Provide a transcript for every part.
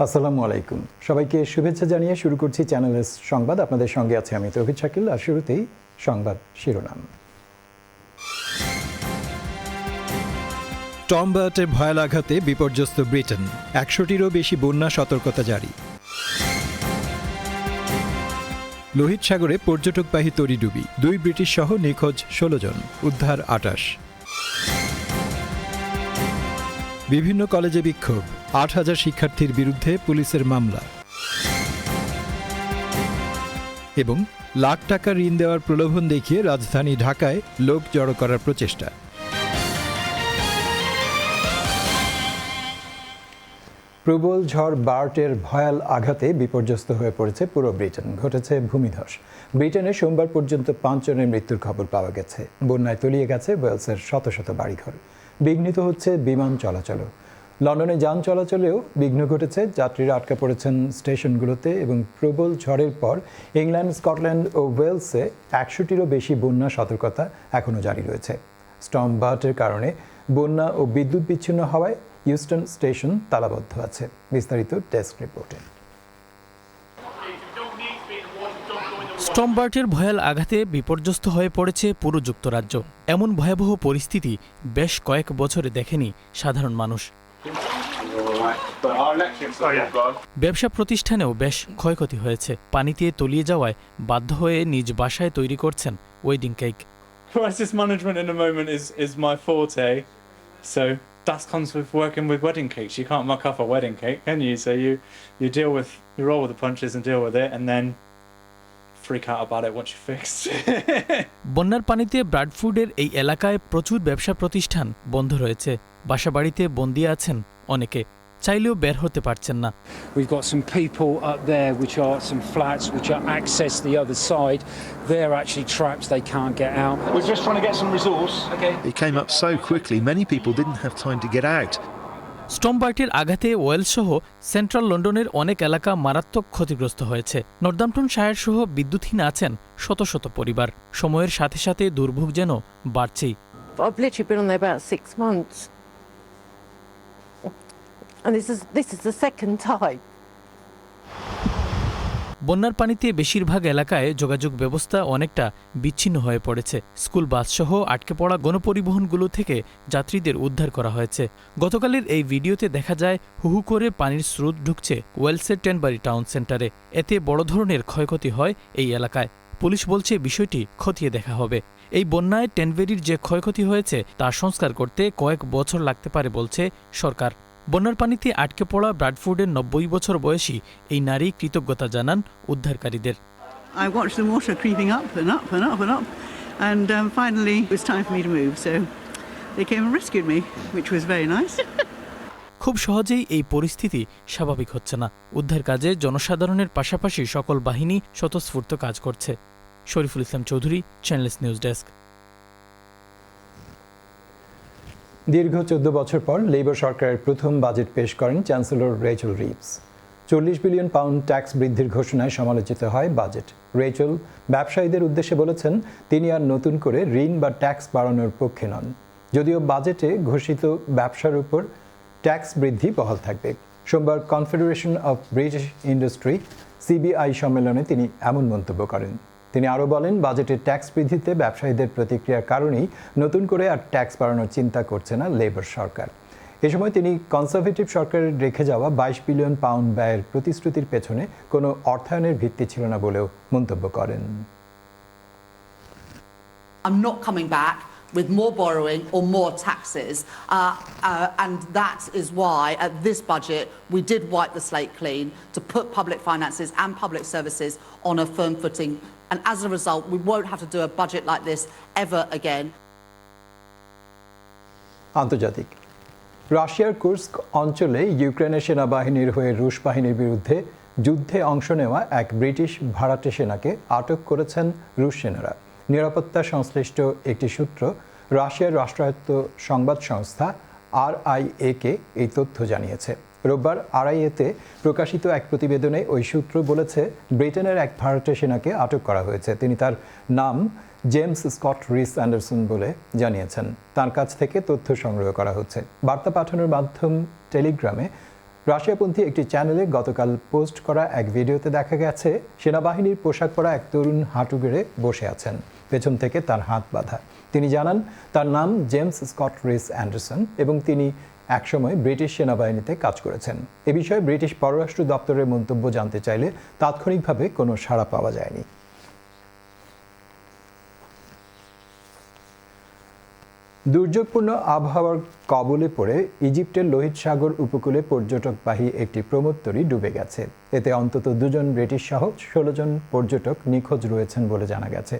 আসসালামু আলাইকুম, সবাইকে শুভেচ্ছা জানিয়ে শুরু করছি চ্যানেল এস সংবাদ। আপনাদের সঙ্গে আছে আমি তৌহিদ শাকিল। আর শুরুতেই সংবাদ শিরোনাম। টম বার্টের ভয়াল আঘাতে বিপর্যস্ত ব্রিটেন, ১০০টিরও বেশি বন্যা সতর্কতা জারি। লোহিত সাগরে পর্যটকবাহী তড়িডুবি, ২ ব্রিটিশ সহ নিখোঁজ ১৬ জন, উদ্ধার ২৮। বিভিন্ন কলেজে বিক্ষোভ, ৮,০০০ শিক্ষার্থীর বিরুদ্ধে পুলিশের মামলা। এবং লাখ টাকা ঋণ দেওয়ার প্রলোভন দেখিয়ে রাজধানী ঢাকায় লোক জড়ো করার প্রচেষ্টা। প্রবল ঝড় বার্টের ভয়াল আঘাতে বিপর্যস্ত হয়ে পড়েছে পুরো ব্রিটেন। ঘটেছে ভূমিধস। ব্রিটেনে সোমবার পর্যন্ত ৫ জনের মৃত্যুর খবর পাওয়া গেছে। বন্যায় তলিয়ে গেছে ওয়েলসের শত শত বাড়িঘর। বিঘ্নিত হচ্ছে বিমান চলাচলও। লন্ডনে যান চলাচলেও বিঘ্ন ঘটেছে। যাত্রীরা আটকা পড়েছেন স্টেশনগুলোতে। এবং প্রবল ঝড়ের পর ইংল্যান্ড, স্কটল্যান্ড ও ওয়েলসে ১০০টিরও বেশি বন্যা সতর্কতা এখনও জারি রয়েছে। স্টর্ম বার্টের কারণে বন্যা ও বিদ্যুৎ বিচ্ছিন্ন হওয়ায় ইউস্টন স্টেশন তালাবদ্ধ আছে। বিস্তারিত ডেস্ক রিপোর্টে। স্টর্ম বার্টের ভয়াল আঘাতে বিপর্যস্ত হয়ে পড়েছে পুরো যুক্তরাজ্য। এমন ভয়াবহ পরিস্থিতি বেশ কয়েক বছরে দেখেনি সাধারণ মানুষ। ব্যবসা প্রতিষ্ঠানেও বেশ ক্ষয়ক্ষতি হয়েছে। পানিতে তলিয়ে যাওয়ায় বাধ্য হয়ে নিজ বাসায় তৈরি করছেন wedding cake. Crisis management in the moment is my forte. So that comes with working with wedding cakes. You can't muck up a wedding cake, can you? So you roll with the punches and deal with it, and then freak out about it once you're fixed. বন্যার পানিতে ব্রাডফোর্ডের এই এলাকায় প্রচুর ব্যবসা প্রতিষ্ঠান বন্ধ রয়েছে। বাসাবাড়িতে বন্দী আছেন অনেকে, চাইলেও বের হতে পারছেন না। We've got some people up there which are some flats which are access the other side. They're actually trapped, they can't get out. We're just trying to get some resource. Okay. It came up so quickly, many people didn't have time to get out. Storm বার্টের আঘাতে Wales সহ central লন্ডনের অনেক এলাকা মারাত্মক ক্ষতিগ্রস্ত হয়েছে। Northamptonshire সহ বিদ্যুৎহীন আছেন শত শত পরিবার। সময়ের সাথে সাথে দুর্ভোগ যেন বাড়ছেই। I've literally been on there about 6 months. And this is the second time. বন্যার পানিতে বেশিরভাগ এলাকায় যোগাযোগ ব্যবস্থা অনেকটা বিচ্ছিন্ন হয়ে পড়েছে। স্কুল বাসসহ আটকে পড়া গণপরিবহনগুলো থেকে যাত্রীদের উদ্ধার করা হয়েছে। গতকালের এই ভিডিওতে দেখা যায় হুহু করে পানির স্রোত ঢুকছে ওয়েলসের টেনবারি টাউন সেন্টারে। এতে বড় ধরনের ক্ষয়ক্ষতি হয় এই এলাকায়। পুলিশ বলছে বিষয়টি খতিয়ে দেখা হবে। এই বন্যায় টেনবেরির যে ক্ষয়ক্ষতি হয়েছে তা সংস্কার করতে কয়েক বছর লাগতে পারে বলছে সরকার। বন্যার পানিতে আটকে পড়া ব্রাডফোর্ডের ৯০ বছর বয়সী এই নারী কৃতজ্ঞতা জানান উদ্ধারকারীদের। I watched the water creeping up and up and up and up, and finally it was time for me to move, so they came and rescued me, which was very nice. খুব সহজেই এই পরিস্থিতি স্বাভাবিক হচ্ছে না। উদ্ধার কাজে জনসাধারণের পাশাপাশি সকল বাহিনী স্বতঃস্ফূর্ত কাজ করছে। Shariful Islam Chowdhury, channels news desk. দীর্ঘ ১৪ বছর পর লেবার সরকারের প্রথম বাজেট পেশ করেন chancellor Rachel Reeves. ৪০ billion pound tax বৃদ্ধির ঘোষণায় সমালোচিত হয় বাজেট। রেচেল ব্যবসায়ীদের উদ্দেশ্যে বলেছেন তিনি আর নতুন করে ঋণ বা ট্যাক্স বাড়ানোর পক্ষে নন। যদিও বাজেটে ঘোষিত ব্যবসার উপর ট্যাক্স বৃদ্ধি বহাল থাকবে। সোমবার confederation of British industry CBI সম্মেলনে তিনি এমন মন্তব্য করেন। তিনি আরও বলেন বাজেটের ট্যাক্স বৃদ্ধিতে ব্যবসায়ীদের প্রতিক্রিয়ার কারণেই নতুন করে আর ট্যাক্স বাড়ানোর চিন্তা করছে না লেবার সরকার। এ সময় তিনি কনজারভেটিভ সরকারের রেখে যাওয়া ২২ বিলিয়ন পাউন্ড ব্যয়ের প্রতিশ্রুতির পেছনে কোনো অর্থায়নের ভিত্তি ছিল না বলেও মন্তব্য করেন। I'm not coming back with more borrowing or more taxes, and that is why at this budget we did wipe the slate clean to put public finances and public services on a firm footing, and as a result we won't have to do a budget like this ever again. আন্তর্জাতিক। রাশিয়ার Kursk অঞ্চলে ইউক্রেনের সেনাবাহিনীর হয়ে রুশ বাহিনীর বিরুদ্ধে যুদ্ধে অংশ নেওয়া এক ব্রিটিশ ভাড়াটে সেনাকে আটক করেছেন রুশ সেনারা। নিরাপত্তা সংশ্লিষ্ট একটি সূত্র রাশিয়ার রাষ্ট্রায়ত্ত সংবাদ সংস্থা RIA-কে এই তথ্য জানিয়েছে। রোববার RIA-তে প্রকাশিত এক প্রতিবেদনে ওই সূত্র বলেছে ব্রিটেনের এক ভাড়াটে সেনাকে আটক করা হয়েছে। তিনি তার নাম জেমস স্কট রিস অ্যান্ডারসন বলে জানিয়েছেন। তার কাছ থেকে তথ্য সংগ্রহ করা হচ্ছে। বার্তা পাঠানোর মাধ্যম টেলিগ্রামে রাশিয়াপন্থী একটি চ্যানেলে গতকাল পোস্ট করা এক ভিডিওতে দেখা গেছে সেনাবাহিনীর পোশাক পরা এক তরুণ হাঁটু গেড়ে বসে আছেন, পেছন থেকে তার হাত বাঁধা। তিনি জানান তার নাম জেমস স্কট রিস অ্যান্ডারসন এবং তিনি একসময় ব্রিটিশ সেনাবাহিনীতে কাজ করেছেন। এ বিষয়ে ব্রিটিশ পররাষ্ট্র দপ্তরের মন্তব্য জানতে চাইলে তাৎক্ষণিকভাবে কোনো সাড়া পাওয়া যায়নি। দুর্যোগপূর্ণ আবহাওয়ার কবলে পড়ে ইজিপ্টের লোহিত সাগর উপকূলে পর্যটকবাহী একটি প্রমোত্তরী ডুবে গেছে। এতে অন্তত 2 জন ব্রিটিশ সহ 16 জন পর্যটক নিখোঁজ রয়েছেন বলে জানা গেছে।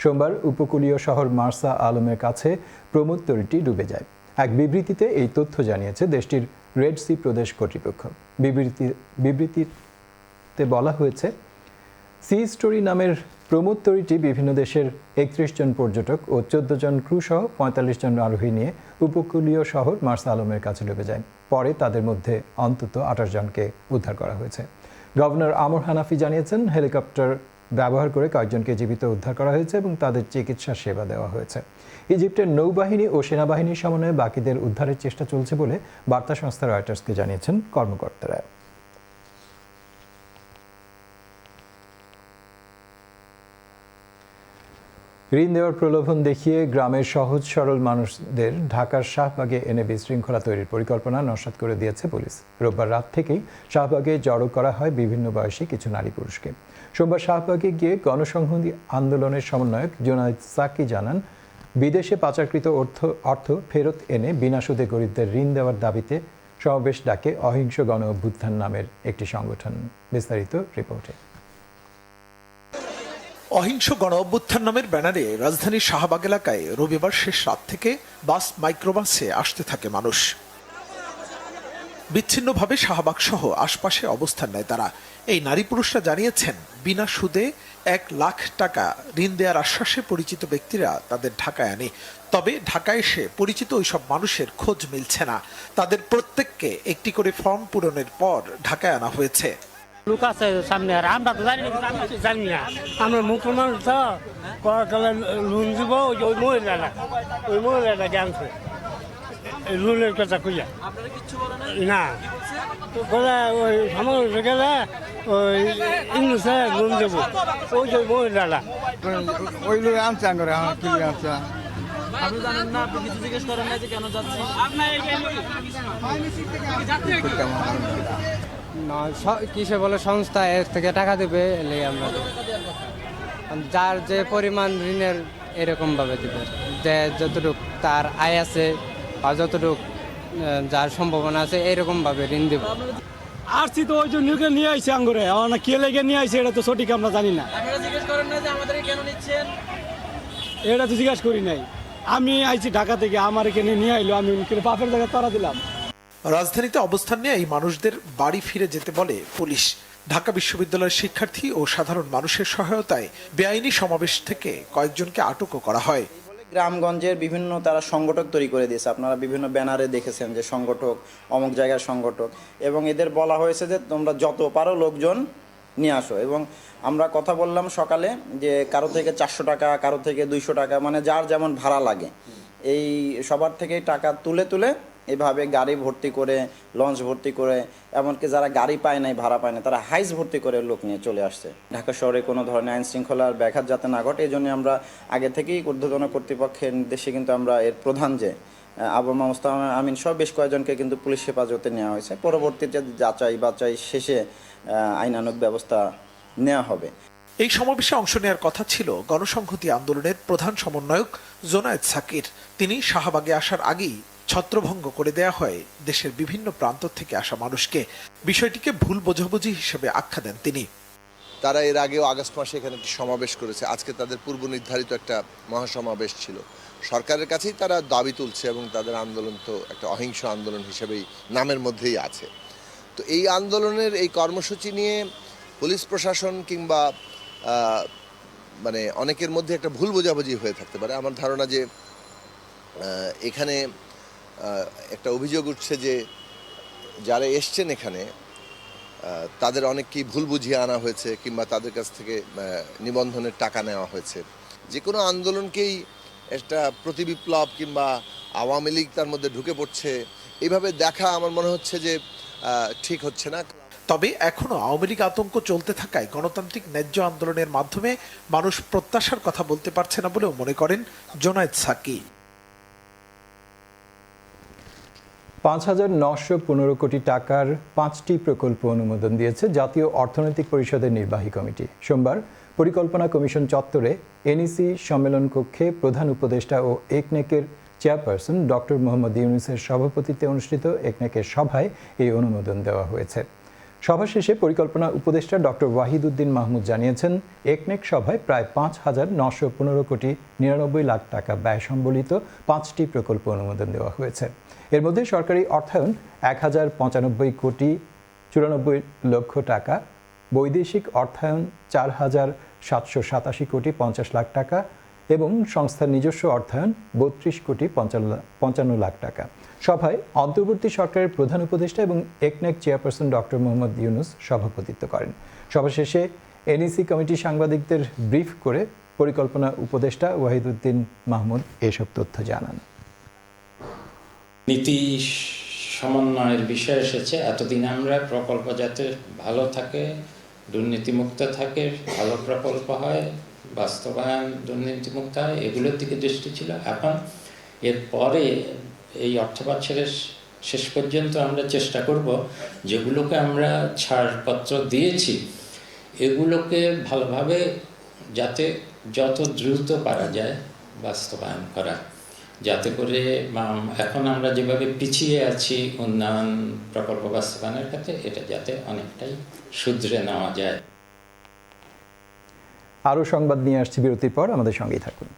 সোমবার উপকূলীয় শহর মার্সা আলমের কাছে প্রমোত্তরীটি ডুবে যায়। এক বিবৃতিতে এই তথ্য জানিয়েছে দেশটির রেড সি প্রদেশ কর্তৃপক্ষ। বিবৃতিতে বলা হয়েছে, সি স্টোরি নামের প্রমোত্তরীটি বিভিন্ন দেশের 31 জন পর্যটক ও 14 জন ক্রু সহ 45 জন আরোহী নিয়ে উপকূলীয় শহর মার্সা আলমের কাছে ডুবে যায়। পরে তাদের মধ্যে অন্তত 28 জনকে উদ্ধার করা হয়েছে। গভর্নর আমর হানাফি জানিয়েছেন, হেলিকপ্টার ব্যবহার করে কয়েকজনকে জীবিত উদ্ধার করা হয়েছে এবং তাদের চিকিৎসা সেবা দেওয়া হয়েছে। ইজিপ্টের নৌবাহিনী ও সেনাবাহিনীর সমন্বয়ে বাকিদের উদ্ধারের চেষ্টা চলছে বলে বার্তা সংস্থা রয়টার্সকে জানিয়েছেন কর্মকর্তারা। ঋণ দেওয়ার প্রলোভন দেখিয়ে গ্রামের সহজ সরল মানুষদের ঢাকার শাহবাগে এনে বিশৃঙ্খলা তৈরির পরিকল্পনা নস্যাৎ করে দিয়েছে পুলিশ। রোববার রাত থেকেই শাহবাগে জড়ো করা হয় বিভিন্ন বয়সী কিছু নারী পুরুষকে। সোমবার শাহবাগে গিয়ে গণসংহতি আন্দোলনের সমন্বয়ক জোনায়েদ সাকি জানান, বিদেশে পাচারকৃত অর্থ ফেরত এনে বিনা সুদে গরিবদের ঋণ দেওয়ার দাবিতে সমাবেশ ডাকে অহিংস গণ অভ্যুত্থান নামের একটি সংগঠন। বিস্তারিত রিপোর্টে। অহিংস গণ অভ্যুত্থান নামের ব্যানারে রাজধানীর শাহবাগ এলাকায় রবিবার শেষ রাত থেকে বাস মাইক্রোবাসে আসতে থাকে মানুষ। বিচ্ছিন্নভাবে শাহবাগ সহ আশপাশে অবস্থান নেয় তারা। এই নারী পুরুষরা জানিয়েছেন, বিনা সুদে 1 লাখ টাকা ঋণ দেওয়ার আশ্বাসে পরিচিত ব্যক্তিরা তাদের ঢাকায় আনে। তবে ঢাকায় এসে পরিচিত ওইসব মানুষের খোঁজ মিলছে না। তাদের প্রত্যেককে একটি করে ফর্ম পূরণের পর ঢাকায় আনা হয়েছে। লোক আছে সামনে, আর আমরা তো জানি না, আমরা মুসলমান তো লোন দিব, ওই মহিলাটা জানছে লোনের কথা খুঁজে না বলে ওই সমাজ গেলে ওই ইংলিশে লোন দেবো, ওই যে মহিলাটা ওই লোক আনছে আঙ্গরে আমার কি আনছে। আপনি জানেন না, আপনি কিছু জিজ্ঞেস করেন না যে কেন যাচ্ছি? না কিসে বলে সংস্থা এর থেকে টাকা দেবে, এলে আমরা যার যে পরিমাণ ঋণের এরকম ভাবে দেবে, যে যতটুক তার আয় আছে বা যতটুক যার সম্ভাবনা আছে এরকম ভাবে ঋণ দেবে। আসছি তো ওই জন্য নিয়ে আইসি আঙ্গুরে, না কে লেগে নিয়ে আইসি এটা তো সঠিক আমরা জানি না। আপনারা জিজ্ঞেস করেন না যে আমাদের কেন নিচ্ছেন? এটা তো জিজ্ঞাসা করি নাই। আমি আইছি ঢাকা থেকে, আমার এখানে নিয়ে আইলো, আমি বাপের জায়গায় তারা দিলাম। রাজধানীতে অবস্থান নিয়ে এই মানুষদের বাড়ি ফিরে যেতে বলে পুলিশ। ঢাকা বিশ্ববিদ্যালয়ের শিক্ষার্থী ও সাধারণ মানুষের সহায়তায় বেআইনি সমাবেশ থেকে কয়েকজনকে আটকও করা হয়। গ্রামগঞ্জের বিভিন্ন তারা সংগঠক তৈরি করে দিয়েছে। আপনারা বিভিন্ন ব্যানারে দেখেছেন যে সংগঠক, অমুক জায়গার সংগঠক, এবং এদের বলা হয়েছে যে তোমরা যত পারো লোকজন নিয়ে আসো। এবং আমরা কথা বললাম সকালে যে কারো থেকে 400 টাকা, কারো থেকে 200 টাকা, মানে যার যেমন ভাড়া লাগে এই সবার থেকেই টাকা তুলে তুলে এভাবে গাড়ি ভর্তি করে, লঞ্চ ভর্তি করে, এমনকি যারা গাড়ি পায় নাই, ভাড়া পায় না, তারা হাইস ভর্তি করে লোক নিয়ে চলে আসছে। ঢাকা শহরে কোনো ধরনের আইন শৃঙ্খলার ব্যাঘাত যাতে না ঘটে, এই জন্য আমরা আগে থেকেই ঊর্ধ্বতন কর্তৃপক্ষের নির্দেশে কিন্তু আমরা এর প্রধান যে আবু মোস্তফা আমিন সহ বেশ কয়েকজনকে কিন্তু পুলিশ হেফাজতে নেওয়া হয়েছে। পরবর্তীতে যাচাই বাছাই শেষে আইনানুগ ব্যবস্থা নেওয়া হবে। এই সমাবেশে অংশ নেওয়ার কথা ছিল গণসংহতি আন্দোলনের প্রধান সমন্বয়ক জোনায়েদ সাকির। তিনি শাহবাগে আসার আগেই ছত্রভঙ্গ করে দেয়া হয় দেশের বিভিন্ন প্রান্ত থেকে আসা মানুষকে। বিষয়টিকে ভুল বোঝাবুঝি হিসেবে আখ্যা দেন তিনি। তারা এর আগেও আগস্ট মাসে এখানে একটি সমাবেশ করেছে। আজকে তাদের পূর্ব নির্ধারিত একটা মহাসমাবেশ ছিল। সরকারের কাছেই তারা দাবি তুলছে এবং তাদের আন্দোলন তো একটা অহিংস আন্দোলন হিসেবেই নামের মধ্যেই আছে। তো এই আন্দোলনের এই কর্মসূচি নিয়ে পুলিশ প্রশাসন কিংবা মানে অনেকের মধ্যে একটা ভুল বোঝাবুঝি হয়ে থাকতে পারে। আমার ধারণা যে এখানে একটা অভিযোগ উঠছে যে যারা এসছেন এখানে তাদের অনেককেই ভুল বুঝিয়ে আনা হয়েছে কিংবা তাদের কাছ থেকে নিবন্ধনের টাকা নেওয়া হয়েছে। যে কোনো আন্দোলনকেই একটা প্রতিবিপ্লব কিংবা আওয়ামী লীগ তার মধ্যে ঢুকে পড়ছে এইভাবে দেখা আমার মনে হচ্ছে যে ঠিক হচ্ছে না। তবে এখনো আওয়ামী লীগ আতঙ্ক চলতে থাকায় গণতান্ত্রিক ন্যায্য আন্দোলনের মাধ্যমে মানুষ প্রত্যাশার কথা বলতে পারছে না বলেও মনে করেন জোনায়েদ সাকি। 5,915 কোটি টাকার 5টি প্রকল্প অনুমোদন দিয়েছে জাতীয় অর্থনৈতিক পরিষদের নির্বাহী কমিটি। সোমবার পরিকল্পনা কমিশন চত্বরে এনইসি সম্মেলন কক্ষে প্রধান উপদেষ্টা ও একনেকের চেয়ারপারসন ডক্টর মোহাম্মদ ইউনূসের সভাপতিত্বে অনুষ্ঠিত একনেকের সভায় এই অনুমোদন দেওয়া হয়েছে। সভা শেষে পরিকল্পনা উপদেষ্টা ডক্টর ওয়াহিদ উদ্দিন মাহমুদ জানিয়েছেন, একনেক সভায় প্রায় 5,915 কোটি 99 লাখ টাকা ব্যয় সম্বলিত 5টি প্রকল্প অনুমোদন দেওয়া হয়েছে। এর মধ্যে সরকারি অর্থায়ন 1,095 কোটি 94 লক্ষ টাকা, বৈদেশিক অর্থায়ন 4,787 কোটি 50 লাখ টাকা এবং সংস্থার নিজস্ব অর্থায়ন 32 কোটি 55 লাখ টাকা। সভায় অন্তর্বর্তী সরকারের প্রধান উপদেষ্টা এবং একনেক চেয়ারপারসন ডক্টর মোহাম্মদ ইউনূস সভাপতিত্ব করেন। সভা শেষে এনইসি কমিটি সাংবাদিকদের ব্রিফ করে পরিকল্পনা উপদেষ্টা ওয়াহিদ উদ্দিন মাহমুদ এসব তথ্য জানান। নীতি সমন্বয়ের বিষয় এসেছে। এতদিন আমরা প্রকল্প যাতে ভালো থাকে, দুর্নীতিমুক্ত থাকে, ভালো প্রকল্প হয়, বাস্তবায়ন দুর্নীতিমুক্ত হয়, এগুলোর দিকে দৃষ্টি ছিল। এখন এরপরে এই অর্থ বছরের শেষ পর্যন্ত আমরা চেষ্টা করব যেগুলোকে আমরা ছাড়পত্র দিয়েছি এগুলোকে ভালোভাবে যাতে যত দ্রুত পারা যায় বাস্তবায়ন করা, যাতে করে এখন আমরা যেভাবে পিছিয়ে আছি উন্নয়ন প্রকল্প বাস্তবায়নের ক্ষেত্রে এটা যাতে অনেকটাই শুধরে নেওয়া যায়। আরও সংবাদ নিয়ে আসছি বিরতির পর, আমাদের সঙ্গেই থাকুন।